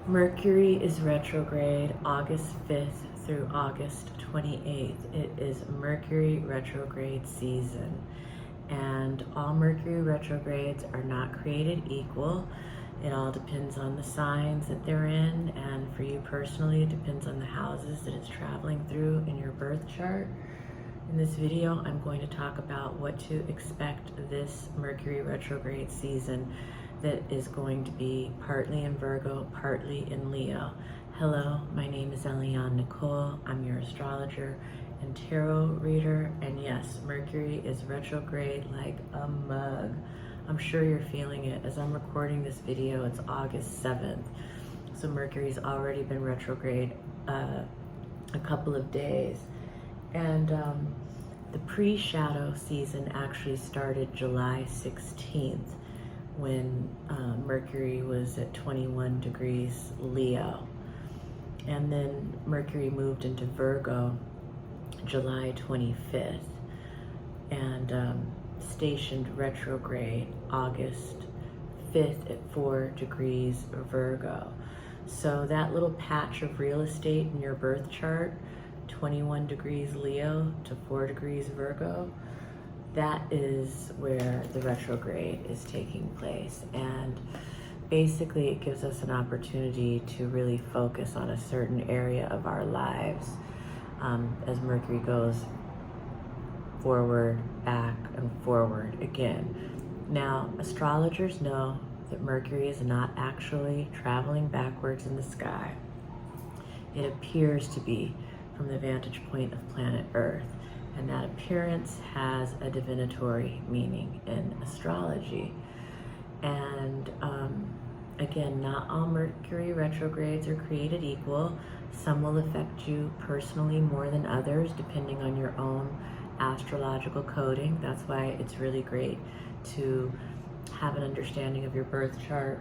Mercury is retrograde August 5th through August 28th. It is Mercury retrograde season. And all Mercury retrogrades are not created equal. It all depends on the signs that they're in, and for you personally, it depends on the houses that it's traveling through in your birth chart. In this video, I'm going to talk about what to expect this Mercury retrograde season that is going to be partly in Virgo, partly in Leo. Hello, my name is Eliane Nicole. I'm your astrologer and tarot reader, and yes, Mercury is retrograde like a mug. I'm sure you're feeling it. As I'm recording this video, it's August 7th, so Mercury's already been retrograde a couple of days. And the pre-shadow season actually started July 16th when Mercury was at 21 degrees Leo. And then Mercury moved into Virgo July 25th and stationed retrograde August 5th at 4 degrees Virgo. So that little patch of real estate in your birth chart, 21 degrees Leo to 4 degrees Virgo, that is where the retrograde is taking place. And basically it gives us an opportunity to really focus on a certain area of our lives as Mercury goes forward, back, and forward again. Now, astrologers know that Mercury is not actually traveling backwards in the sky. It appears to be from the vantage point of planet Earth, and that appearance has a divinatory meaning in astrology. And again, not all Mercury retrogrades are created equal. Some will affect you personally more than others, depending on your own astrological coding. That's why it's really great to have an understanding of your birth chart,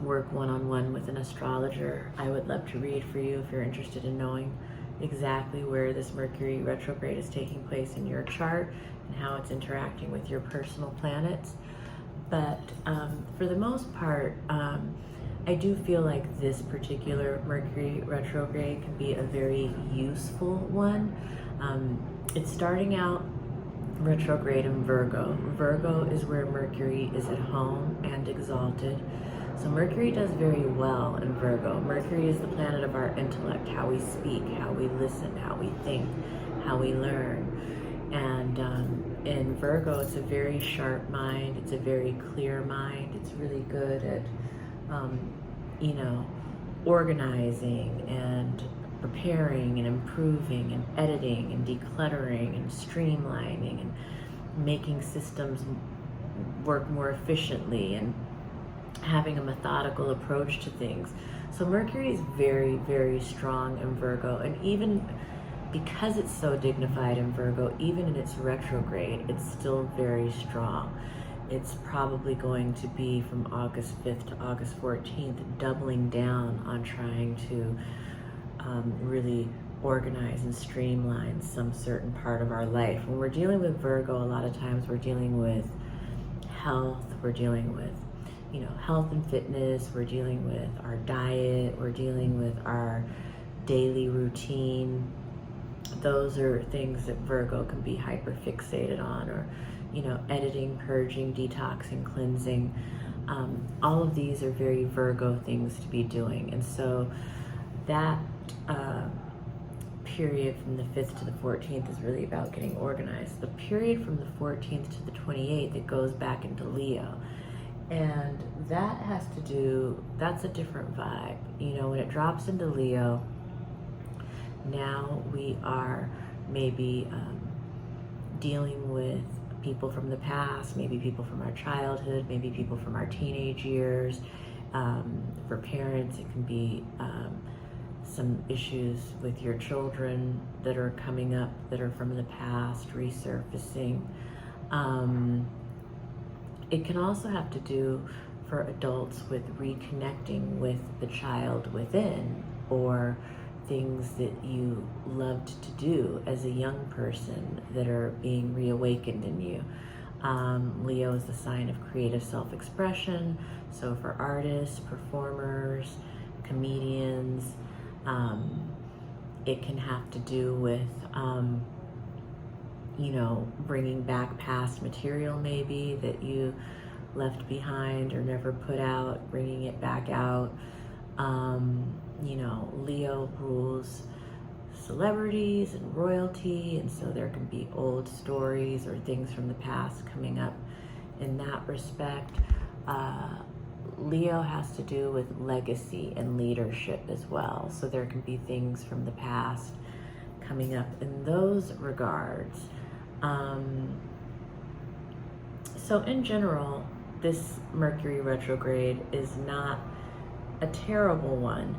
work one-on-one with an astrologer. I would love to read for you if you're interested in knowing exactly where this Mercury retrograde is taking place in your chart and how it's interacting with your personal planets. But for the most part, I do feel like this particular Mercury retrograde can be a very useful one. It's starting out retrograde in Virgo. Virgo is where Mercury is at home and exalted. So Mercury does very well in Virgo. Mercury is the planet of our intellect, how we speak, how we listen, how we think, how we learn. And in Virgo, it's a very sharp mind. It's a very clear mind. It's really good at, organizing and preparing and improving and editing and decluttering and streamlining and making systems work more efficiently and having a methodical approach to things. So Mercury is very, very strong in Virgo, and even because it's so dignified in Virgo, even in its retrograde, it's still very strong. It's probably going to be from August 5th to August 14th, doubling down on trying to really organize and streamline some certain part of our life. When we're dealing with Virgo, a lot of times we're dealing with health, we're dealing with health and fitness, we're dealing with our diet, we're dealing with our daily routine. Those are things that Virgo can be hyper fixated on, or editing, purging, detoxing, cleansing. All of these are very Virgo things to be doing. And so that period from the 5th to the 14th is really about getting organized. The period from the 14th to the 28th, it goes back into Leo. And that has to do, that's a different vibe. When it drops into Leo, now we are maybe dealing with people from the past, maybe people from our childhood, maybe people from our teenage years. For parents, it can be some issues with your children that are coming up that are from the past, resurfacing. It can also have to do for adults with reconnecting with the child within, or things that you loved to do as a young person that are being reawakened in you. Leo is the sign of creative self-expression. So for artists, performers, comedians. It can have to do with, you know, bringing back past material maybe that you left behind or never put out, bringing it back out. You know, Leo rules celebrities and royalty, and so there can be old stories or things from the past coming up in that respect. Leo has to do with legacy and leadership as well, so there can be things from the past coming up in those regards. So in general, this Mercury retrograde is not a terrible one.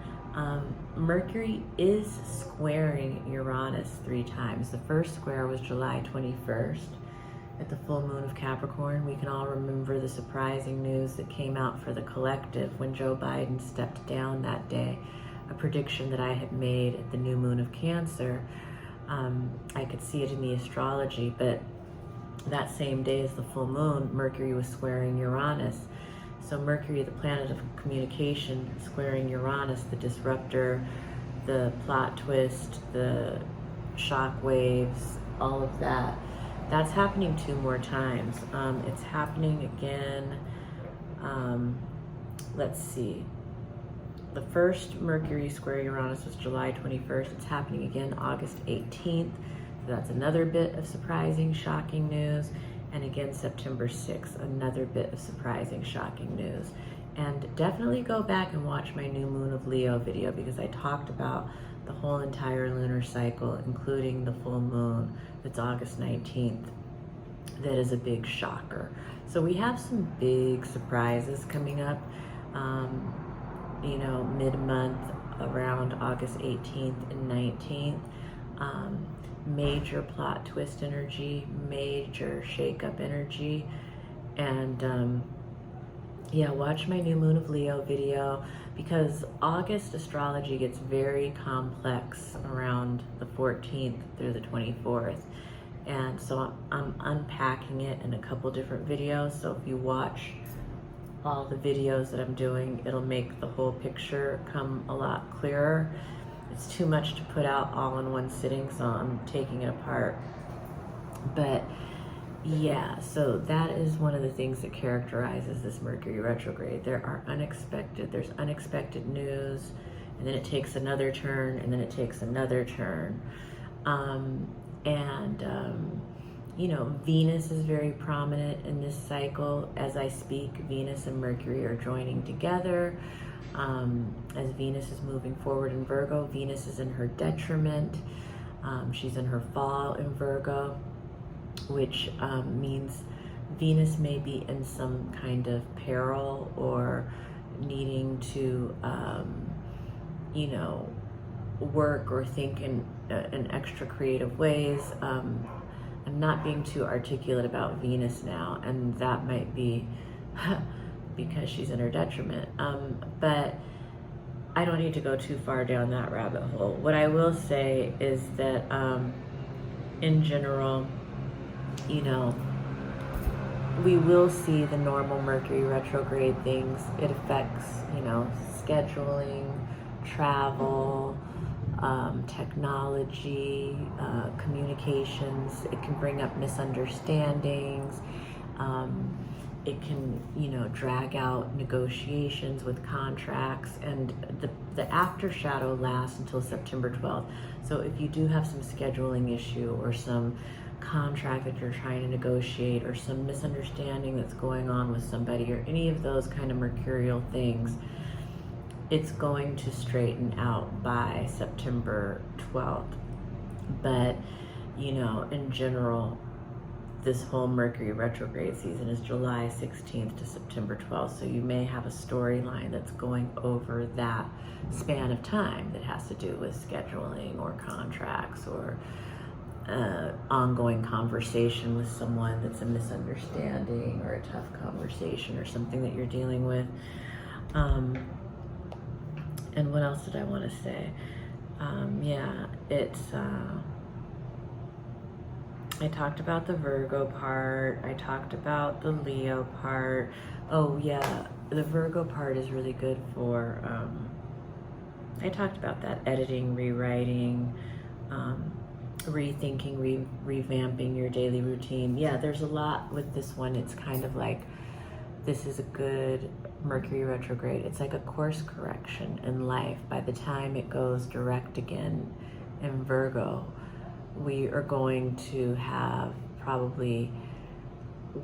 Mercury is squaring Uranus 3 times. The first square was July 21st at the full moon of Capricorn. We can all remember the surprising news that came out for the collective when Joe Biden stepped down that day, a prediction that I had made at the new moon of Cancer. I could see it in the astrology, but that same day as the full moon, Mercury was squaring Uranus. So Mercury, the planet of communication, squaring Uranus, the disruptor, the plot twist, the shock waves, all of that. That's happening 2 more times. It's happening again, let's see. The first Mercury square Uranus was July 21st. It's happening again August 18th. So that's another bit of surprising, shocking news. And again, September 6th, another bit of surprising, shocking news. And definitely go back and watch my new Moon of Leo video, because I talked about the whole entire lunar cycle, including the full moon that's August 19th. That is a big shocker. So we have some big surprises coming up, you know, mid-month around August 18th and 19th. Major plot twist energy, major shake-up energy. And yeah, watch my new Moon of Leo video, because August astrology gets very complex around the 14th through the 24th. And so I'm unpacking it in a couple different videos. So if you watch all the videos that I'm doing, it'll make the whole picture come a lot clearer. It's too much to put out all in one sitting, so I'm taking it apart. But yeah, so that is one of the things that characterizes this Mercury retrograde. There's unexpected news, and then it takes another turn, and then it takes another turn. You know, Venus is very prominent in this cycle. As I speak, Venus and Mercury are joining together. As Venus is moving forward in Virgo, Venus is in her detriment. She's in her fall in Virgo, which means Venus may be in some kind of peril or needing to, you know, work or think in extra creative ways. I'm not being too articulate about Venus now, and that might be because she's in her detriment. But I don't need to go too far down that rabbit hole. What I will say is that in general, you know, we will see the normal Mercury retrograde things. It affects, you know, scheduling, travel, technology, communications. It can bring up misunderstandings. It can, you know, drag out negotiations with contracts, and the after shadow lasts until September 12th. So if you do have some scheduling issue or some contract that you're trying to negotiate or some misunderstanding that's going on with somebody or any of those kind of mercurial things, it's going to straighten out by September 12th. But, you know, in general, this whole Mercury retrograde season is July 16th to September 12th. So you may have a storyline that's going over that span of time that has to do with scheduling or contracts or ongoing conversation with someone that's a misunderstanding or a tough conversation or something that you're dealing with. And what else did I want to say? Yeah, it's, I talked about the Virgo part. I talked about the Leo part. Oh yeah, the Virgo part is really good for I talked about that, editing, rewriting, rethinking, revamping your daily routine. Yeah, there's a lot with this one. It's kind of like, this is a good Mercury retrograde. It's like a course correction in life. By the time it goes direct again in Virgo, we are going to have probably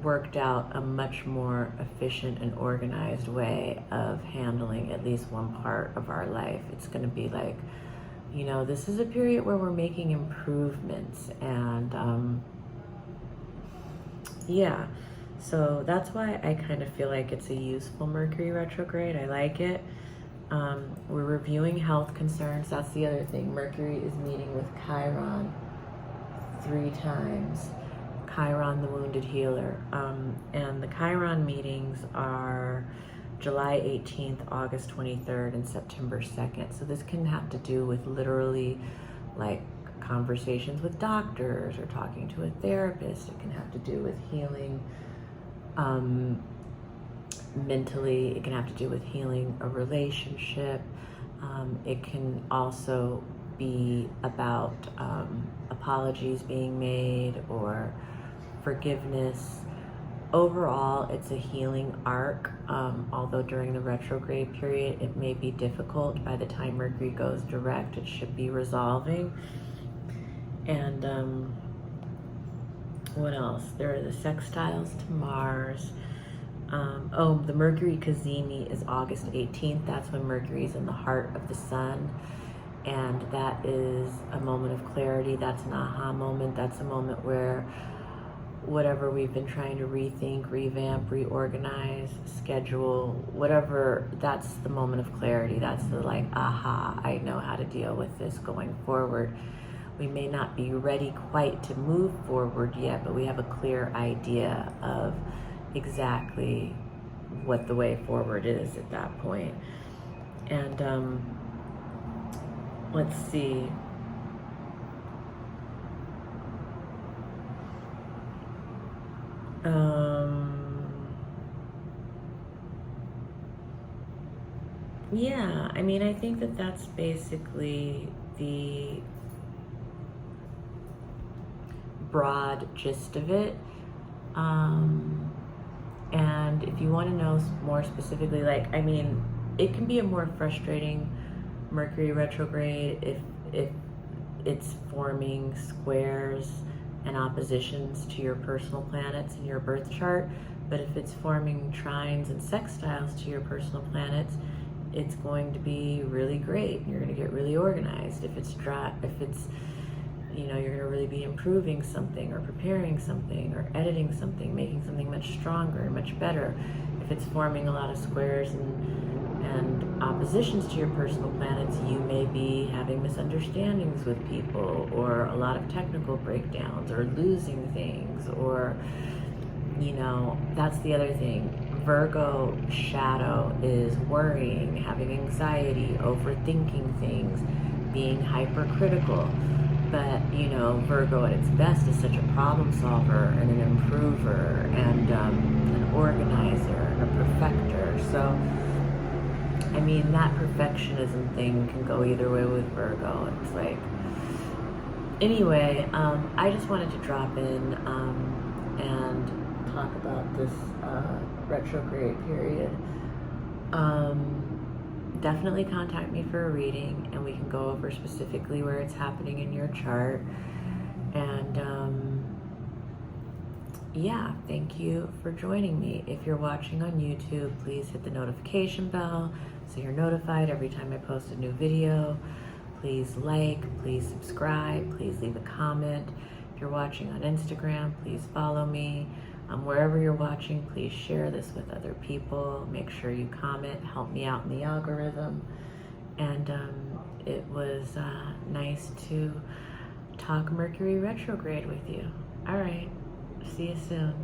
worked out a much more efficient and organized way of handling at least one part of our life. It's going to be like, you know, this is a period where we're making improvements, and yeah, so that's why I kind of feel like it's a useful Mercury retrograde. I like it. We're reviewing health concerns. That's the other thing. Mercury is meeting with Chiron 3 times. Chiron, the wounded healer. And the Chiron meetings are July 18th, August 23rd, and September 2nd. So this can have to do with literally like conversations with doctors or talking to a therapist. It can have to do with healing mentally. It can have to do with healing a relationship. It can also be about apologies being made or forgiveness. Overall, it's a healing arc, although during the retrograde period it may be difficult. By the time Mercury goes direct, it should be resolving. And what else? There are the sextiles to Mars. The Mercury Cazimi is August 18th. That's when Mercury is in the heart of the sun. And that is a moment of clarity. That's an aha moment. That's a moment where whatever we've been trying to rethink, revamp, reorganize, schedule, whatever, that's the moment of clarity. That's the like, aha, I know how to deal with this going forward. We may not be ready quite to move forward yet, but we have a clear idea of exactly what the way forward is at that point. And let's see. Yeah, I mean, I think that that's basically the broad gist of it. And if you want to know more specifically, like, I mean, it can be a more frustrating Mercury retrograde if it's forming squares and oppositions to your personal planets in your birth chart. But if it's forming trines and sextiles to your personal planets, it's going to be really great. You're going to get really organized. If it's dry, if it's, you know, you're going to really be improving something or preparing something or editing something, making something much stronger and much better. If it's forming a lot of squares and oppositions to your personal planets, you may be having misunderstandings with people, or a lot of technical breakdowns, or losing things, or, you know, that's the other thing. Virgo shadow is worrying, having anxiety, overthinking things, being hypercritical. But, you know, Virgo at its best is such a problem solver and an improver and an organizer and a perfecter. So, I mean, that perfectionism thing can go either way with Virgo. It's like, anyway, I just wanted to drop in and talk about this retrograde period. Definitely contact me for a reading, and we can go over specifically where it's happening in your chart. And yeah, thank you for joining me. If you're watching on YouTube, please hit the notification bell so you're notified every time I post a new video. Please like, please subscribe, please leave a comment. If you're watching on Instagram, please follow me. Wherever you're watching, please share this with other people. Make sure you comment, help me out in the algorithm. And it was nice to talk Mercury retrograde with you. All right, see you soon.